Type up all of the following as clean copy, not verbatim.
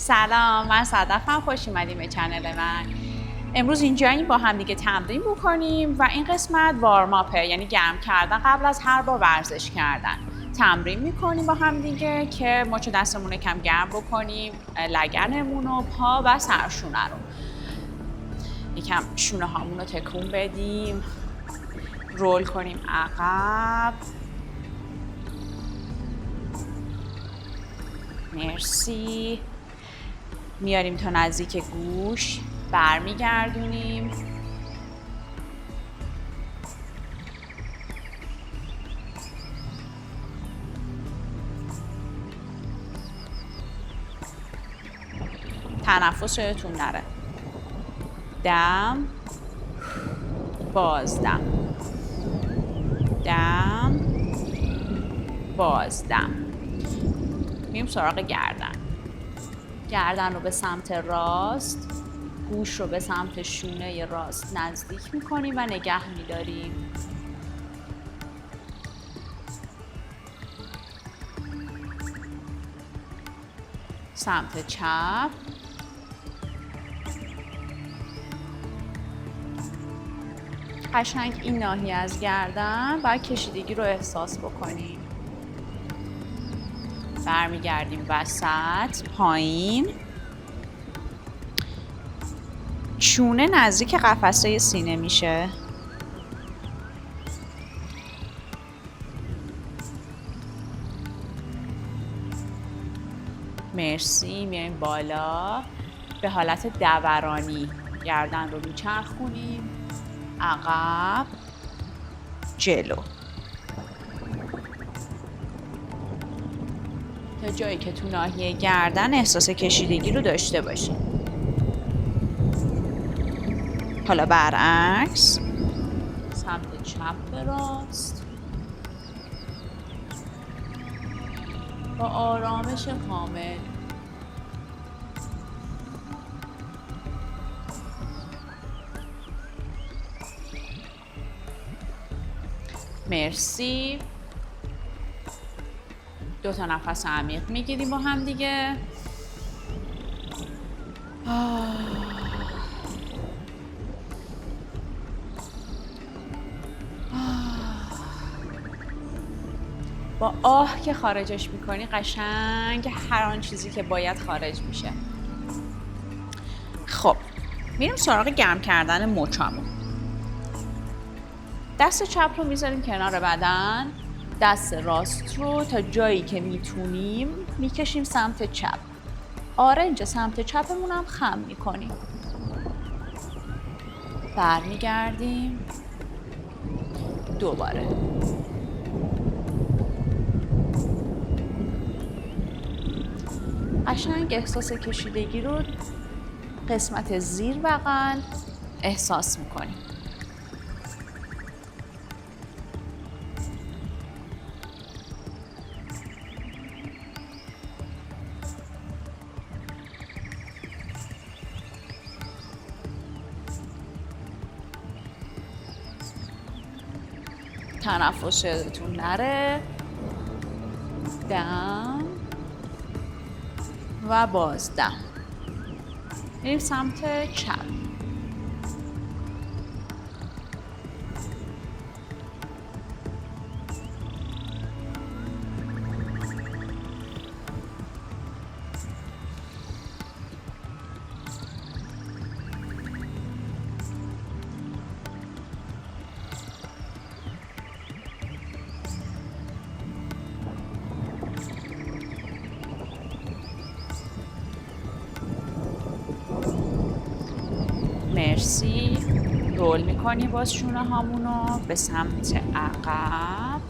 سلام، من صدفم. خوش اومدیم به چنل من. امروز اینجاییم با هم دیگه تمرین بکنیم و این قسمت وارماپه، یعنی گرم کردن قبل از هر بار ورزش کردن. تمرین میکنیم با هم دیگه که مچ دستمون رو کم گرم بکنیم، لگنمون و پا و سرشونه رو. یکم شونه هامون رو تکون بدیم، رول کنیم عقب. مرسی. میاریم تا نزدیک گوش، برمیگردونیم. تنفس یادتون نره. دم، بازدم، دم، بازدم. میریم سراغ گردن. گردن رو به سمت راست، گوش رو به سمت شونه راست نزدیک میکنیم و نگه میداریم. سمت چپ. قشنگ این ناحیه از گردن باید کشیدگی رو احساس بکنیم. برمیگردیم وسط، پایین. شونه نزدیک قفسه سینه میشه. مرسی. میایم بالا به حالت دورانی. گردن رو میچرخونیم عقب، جلو، تا جایی که تو ناحیه گردن احساس کشیدگی رو داشته باشیم. حالا برعکس، سمت چپ به راست، با آرامش کامل. مرسی. 2 تا نفس عمیق میگیریم با هم دیگه. با آه که خارجش میکنی قشنگ هر آن چیزی که باید خارج میشه. خب میریم سراغ گرم کردن مچامون. دست چپ رو میذاریم کنار بدن، دست راست رو تا جایی که میتونیم میکشیم سمت چپ. آرنج سمت چپمون هم خم میکنیم. برمیگردیم دوباره. قشنگ احساس کشیدگی رو قسمت زیر بغل احساس میکنیم. تنفس یادتون نره. دم و بازدم. میریم سمت چپ. مرسی. رول میکنی باز شونه هامونو به سمت عقب.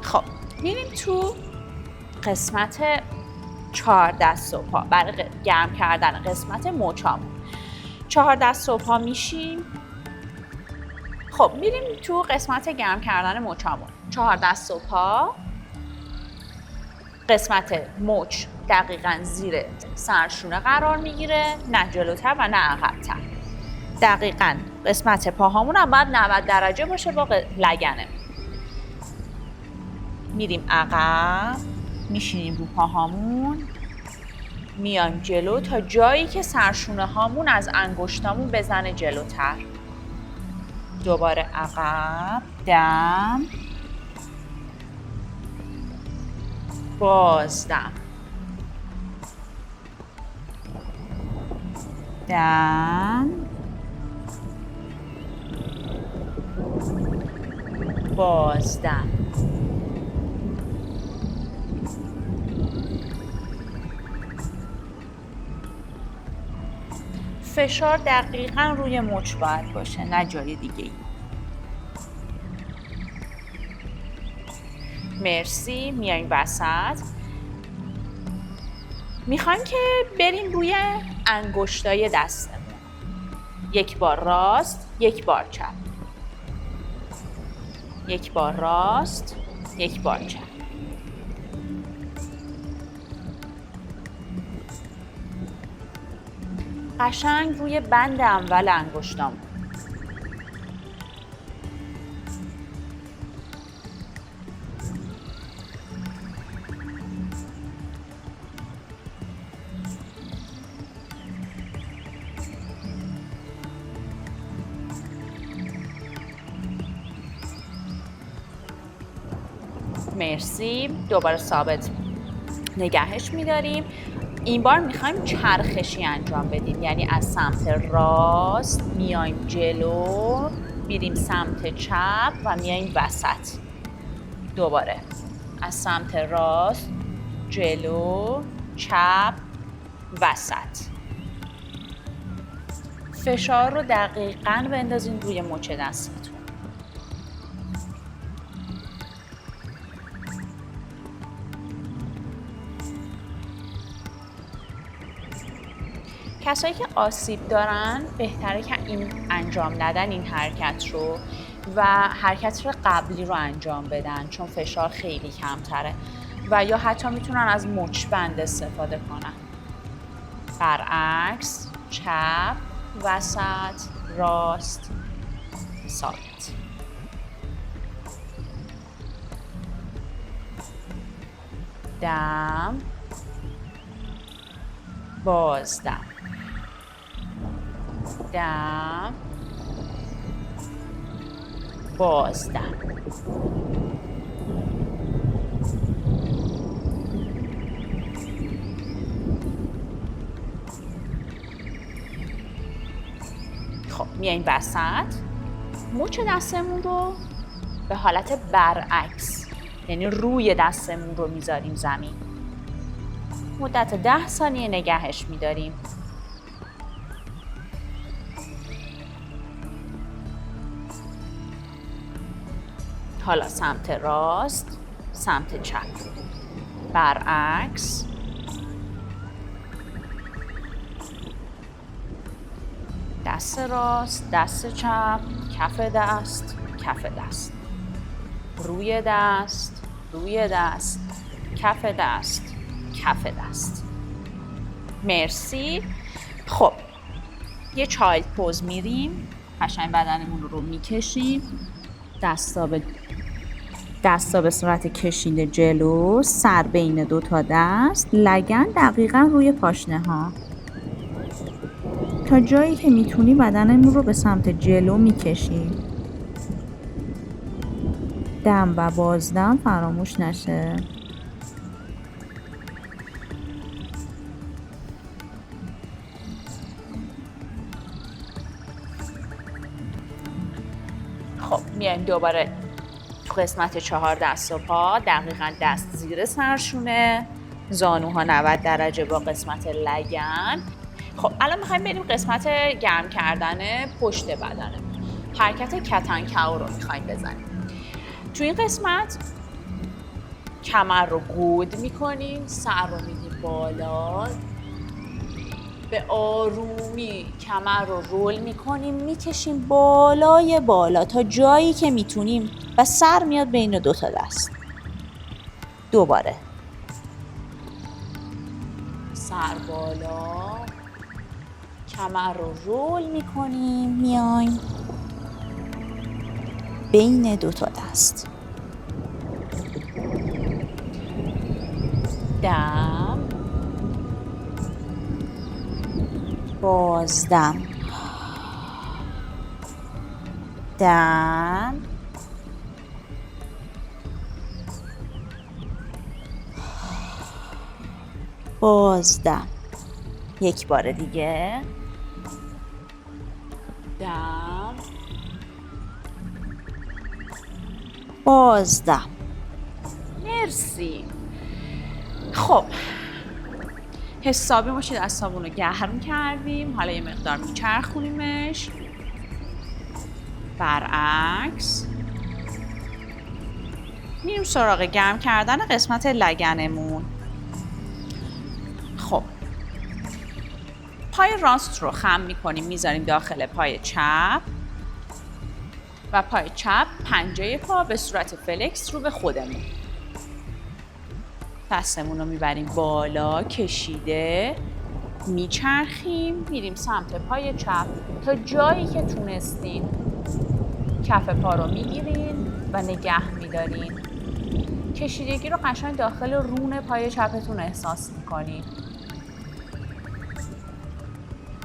خب میریم تو قسمت 4 دست و پا برای گرم کردن قسمت مچامون. 4 دست و پا میشیم. خب میریم تو قسمت گرم کردن مچامون. 4 دست و پا، قسمت مچ دقیقاً زیر سرشونه قرار میگیره، نه جلوتر و نه عقب‌تر. دقیقاً قسمت پاهامون هم باید 90 درجه باشه با لگنه. میریم عقب، میشینیم رو پاهامون، میایم جلو تا جایی که سرشونه هامون از انگشتامون بزنه جلوتر. دوباره عقب، دم، بازدم، دم، بازدم. فشار دقیقاً روی مچ باید باشه، نه جای دیگه ای. مرسی. میایم وسط. میخوایم که بریم روی انگشتای دستمون. یک بار راست، یک بار چپ. یک بار راست، یک بار چپ. قشنگ روی بند اول انگشتامون. مرسی. دوباره ثابت نگهش می‌داریم. این بار میخوایم چرخشی انجام بدیم، یعنی از سمت راست میایم جلو، میریم سمت چپ و میایم وسط. دوباره از سمت راست، جلو، چپ، وسط. فشار رو دقیقاً بندازین روی مچ دستتون. کسایی که آسیب دارن بهتره که انجام ندن این حرکت رو و حرکت رو قبلی رو انجام بدن، چون فشار خیلی کمتره، و یا حتی میتونن از مچبند استفاده کنن. برعکس، چپ، وسط، راست، ثابت. دم، بازدم، دم، بازدم. خب میایم وسط. مچ دستمون رو به حالت برعکس، یعنی روی دستمون رو میذاریم زمین. مدت 10 ثانیه نگهش میداریم. حالا سمت راست، سمت چپ، برعکس، دست راست، دست چپ، کف دست، کف دست، روی دست، روی دست، کف دست، کف دست. مرسی. خب یه چایلد پوز میریم. قشنگ بدنمون رو میکشیم، دستا به صورت کشیده جلو، سر بین 2 تا دست، لگن دقیقاً روی پاشنه ها. تا جایی که میتونی بدنمون رو به سمت جلو میکشیم. دم و بازدم فراموش نشه. خب میایم دوباره تو قسمت 4 دست و پا، دقیقاً دست زیر سرشونه، زانوها 90 درجه با قسمت لگن. خب الان میخوایم بریم قسمت گرم کردن پشت بدنه. حرکت کتن کو رو میخوایم بزنیم. تو این قسمت کمر رو گود میکنیم، سر رو میدیم بالا، به آرومی کمر رو رول میکنیم، میکشیم بالای بالا تا جایی که میتونیم و سر میاد بین 2 تا دست. دوباره سر بالا، کمر رو رول میکنیم، میایم بین 2 تا دست. دم، بازدم، دم، بازدم. یک بار دیگه. دم، بازدم. مرسی. خب حسابی باشید دستامون رو گرم کردیم. حالا یه مقدار میچرخونیمش برعکس. میریم سراغ گرم کردن قسمت لگنمون. خب پای راست رو خم میکنیم، میذاریم داخل پای چپ و پای چپ پنجه پا به صورت فلکس رو به خودمون. دستمون رو میبریم بالا کشیده، میچرخیم، میریم سمت پای چپ تا جایی که تونستین. کف پا رو میگیرین و نگه میدارین. کشیدگی رو قشنگ داخل رون پای چپتون احساس میکنین.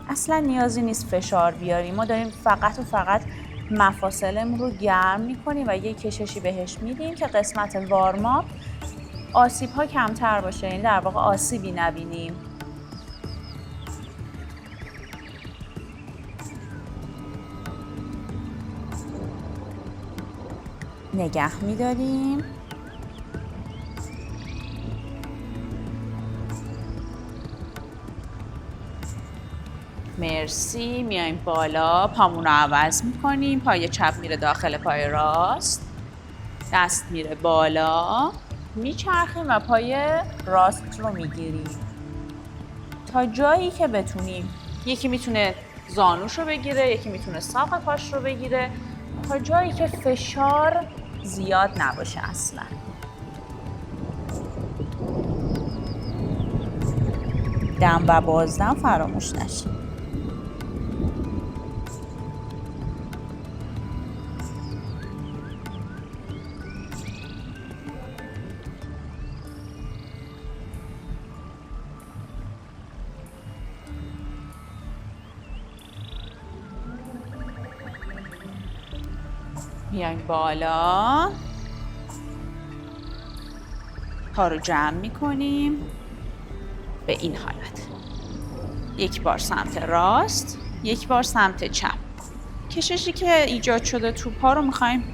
اصلا نیازی نیست فشار بیاریم. ما داریم فقط و فقط مفاصلمون رو گرم میکنیم و یه کششی بهش میدیم که قسمت وارماپ آسیب ها کمتر باشه، یعنی در واقع آسیبی نبینیم. نگه میداریم. مرسی. میایم بالا، پامون رو عوض میکنیم. پای چپ میره داخل پای راست، دست میره بالا، میچرخیم و پای راست رو میگیریم تا جایی که بتونیم. یکی میتونه زانوش رو بگیره، یکی میتونه ساق پاش رو بگیره، تا جایی که فشار زیاد نباشه اصلا. دم و بازدم فراموش نشه. میایم بالا، پا رو جمع میکنیم به این حالت. یک بار سمت راست، یک بار سمت چپ. کششی که ایجاد شده تو پا رو میخوایم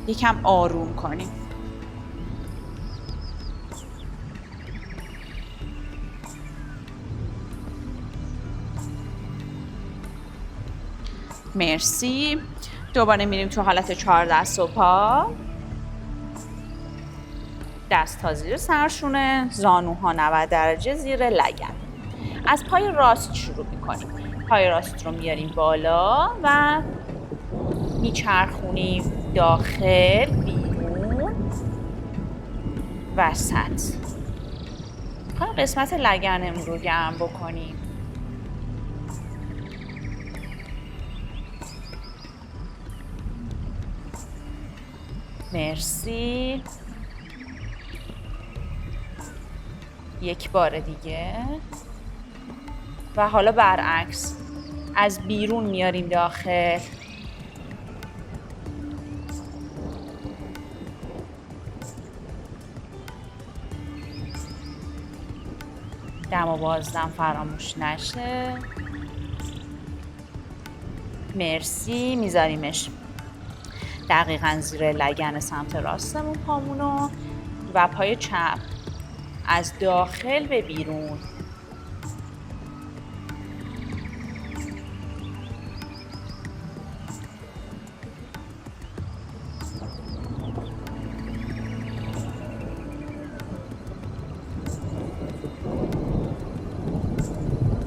یکم آروم کنیم. مرسی. دوباره میریم تو حالت 4 دست و پا. دست ها زیر سرشونه، زانوها 90 درجه زیر لگن. از پای راست شروع میکنیم. پای راست رو میاریم بالا و میچرخونیم داخل، بیرون، وسط. میخوایم قسمت لگنمون رو گرم بکنیم. مرسی. یک بار دیگه. و حالا برعکس، از بیرون میاریم داخل. دم و بازدم فراموش نشه. مرسی. میذاریمش دقیقاً زیر لگن سمت راستمون پامونو و پای چپ از داخل به بیرون.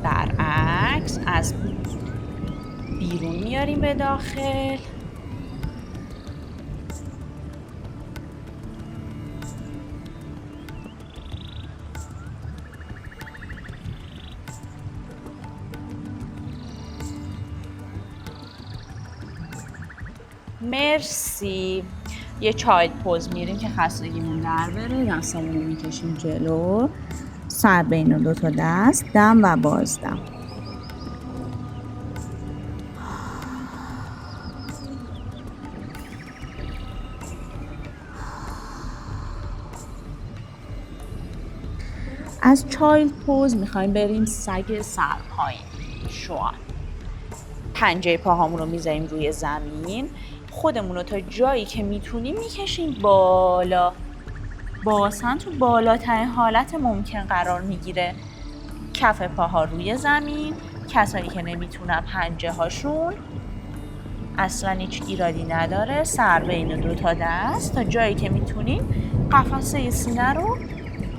برعکس، از بیرون میاریم به داخل. مرسی. یه چایلد پوز میریم که خستگیمون در بره. دستامون رو میکشیم جلو، سر بین دو تا دست، دم و بازدم. از چایلد پوز میخوایم بریم سگ سرپایین شوان. پنجه پاهامون رو میذاریم روی زمین، خودمون رو تا جایی که میتونیم میکشیم بالا. باسن تو بالاترین حالت ممکن قرار میگیره. کف پاها روی زمین. کسایی که نمیتونن پنجه هاشون، اصلا هیچ ایرادی نداره، سر بین دو تا دست تا جایی که میتونین قفسه سینه رو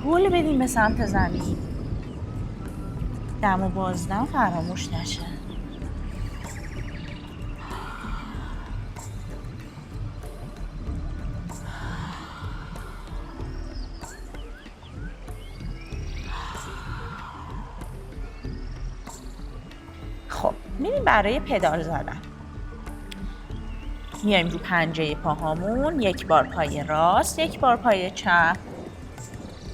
هل بدیم به سمت زمین. دم و بازدم فراموش نشه. خب میریم برای پدال زدن. میایم رو پنجه پاهامون، یک بار پای راست، یک بار پای چپ.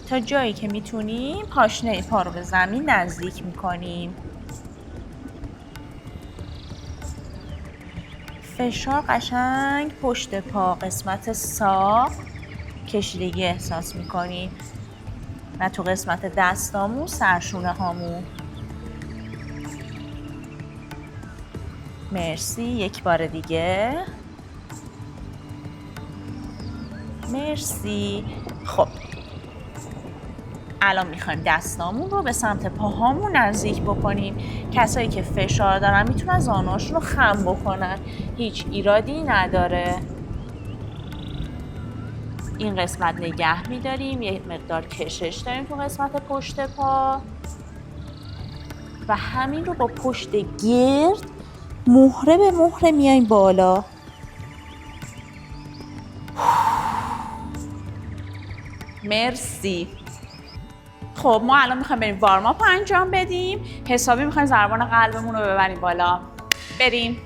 تا جایی که میتونیم پاشنه پا رو به زمین نزدیک میکنیم. فشار قشنگ پشت پا، قسمت ساق کشیدگی احساس میکنیم و تو قسمت دستامون، سرشونه هامون. مرسی. یک بار دیگه. مرسی. خب الان میخوایم دستامون رو به سمت پاهامون نزدیک بکنیم. کسایی که فشار دارن میتونن زانوهاشون رو خم بکنن، هیچ ایرادی نداره. این قسمت نگه میداریم، یک مقدار کشش داریم تو قسمت پشت پا و همین رو با پشت گرد مهره به مهره میایم بالا. مرسی. خب ما الان میخوایم بریم وارم آپ انجام بدیم. حسابی میخوایم ضربان قلبمون رو ببریم بالا. بریم.